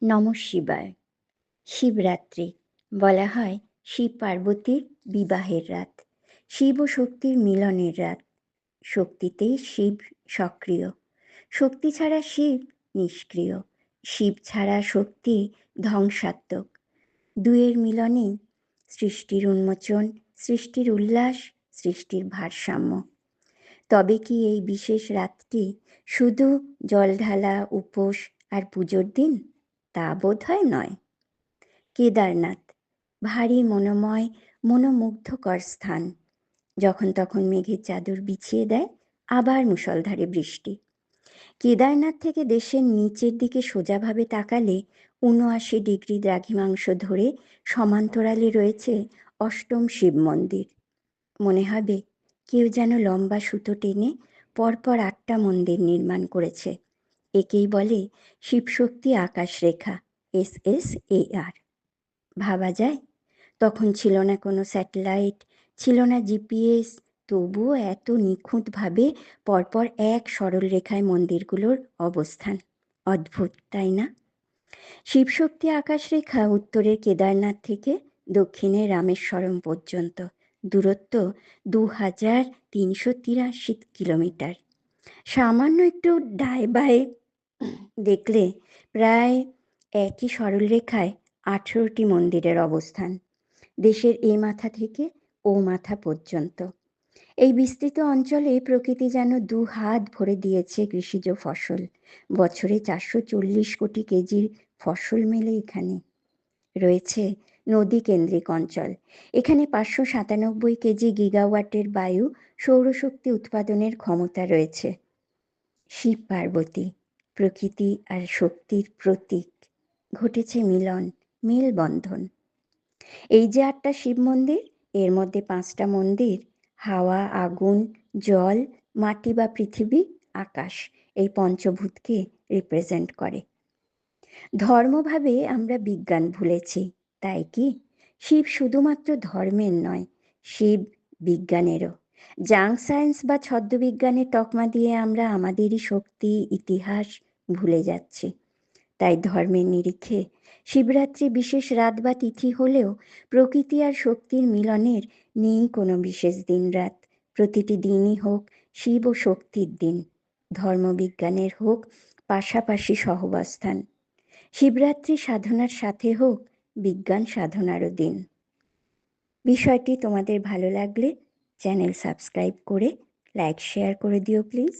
নমঃ শিবায়। শিবরাত্রি বলা হয় শিব পার্বতীর বিবাহের রাত, শিব ও শক্তির মিলনের রাত। শক্তিতেই শিব সক্রিয়, শক্তি ছাড়া শিব নিষ্ক্রিয়, শিব ছাড়া শক্তি ধ্বংসাত্মক। দুয়ের মিলনে সৃষ্টির উন্মোচন, সৃষ্টির উল্লাস, সৃষ্টির ভারসাম্য। তবে কি এই বিশেষ রাতটি শুধু জল ঢালা, উপোস আর পুজোর দিন? তা বোধহয় নয়। কেদারনাথ ভারী মনোময়, মনোমুগ্ধকর স্থান। যখন তখন মেঘের চাদর বিছিয়ে দেয় আবার মুষলধারে বৃষ্টি। কেদারনাথ থেকে দেশের নিচের দিকে সোজাভাবে তাকালে ৭৯ ডিগ্রি দ্রাঘিমাংশ ধরে সমান্তরালে রয়েছে অষ্টম শিব মন্দির। মনে হবে কেউ যেন লম্বা সুতো টেনে পরপর ৮টা মন্দির নির্মাণ করেছে। একেই বলে শিবশক্তি আকাশ রেখা, SSAR। ভাবা যায় তখন ছিল না কোনো স্যাটেলাইট, ছিল না জিপিএস, তবুও এত নিখুঁতভাবে পরপর এক সরল রেখায় মন্দিরগুলোর অবস্থান। অদ্ভুত, তাই না? শিবশক্তি আকাশরেখা উত্তরের কেদারনাথ থেকে দক্ষিণে রামেশ্বরম পর্যন্ত, দূরত্ব ২,৩৮৩ কিলোমিটার। সামান্য একটু ডায় বায়ে দেখলে প্রায় একই সরলরেখায় ১৮টি মন্দিরের অবস্থান, দেশের এ মাথা থেকে ও মাথা পর্যন্ত। এই বিস্তৃত অঞ্চলে প্রকৃতি যেন ২ হাত ভরে দিয়েছে কৃষিজ ফসল। বছরে ৪৪০ কোটি কেজির ফসল মেলে এখানে। রয়েছে নদী কেন্দ্রিক অঞ্চল। এখানে ৫৯৭ কেজি গিগাওয়াটের বায়ু সৌরশক্তি উৎপাদনের ক্ষমতা রয়েছে। শিব পার্বতী, প্রকৃতি আর শক্তির প্রতীক। ঘটেছে মিলন, মেলবন্ধন। এই যে ৮টা শিব মন্দির, এর মধ্যে ৫টা মন্দির হাওয়া, আগুন, জল, মাটি বা পৃথিবী, আকাশ, এই পঞ্চভূতকে রিপ্রেজেন্ট করে। ধর্মভাবে আমরা বিজ্ঞান ভুলেছি, তাই কি? শিব শুধুমাত্র ধর্মের নয়, শিব বিজ্ঞানেরও। জাঙ্ক সায়েন্স বা ছদ্মবিজ্ঞানের তকমা দিয়ে আমরা আমাদেরই শক্তি, ইতিহাস ভুলে যাচ্ছি। তাই ধর্মের নিরিখে শিবরাত্রি বিশেষ রাত বা তিথি হলেও প্রকৃতি আর শক্তির মিলনের নেই কোনো বিশেষ দিন রাত। প্রতিটি দিনই হোক শিব ও শক্তির দিন, ধর্মবিজ্ঞানের হোক পাশাপাশি সহবস্থান। শিবরাত্রি সাধনার সাথে হোক বিজ্ঞান সাধনারও দিন। বিষয়টি তোমাদের ভালো লাগলে চ্যানেল সাবস্ক্রাইব করে লাইক শেয়ার করে দিও প্লিজ।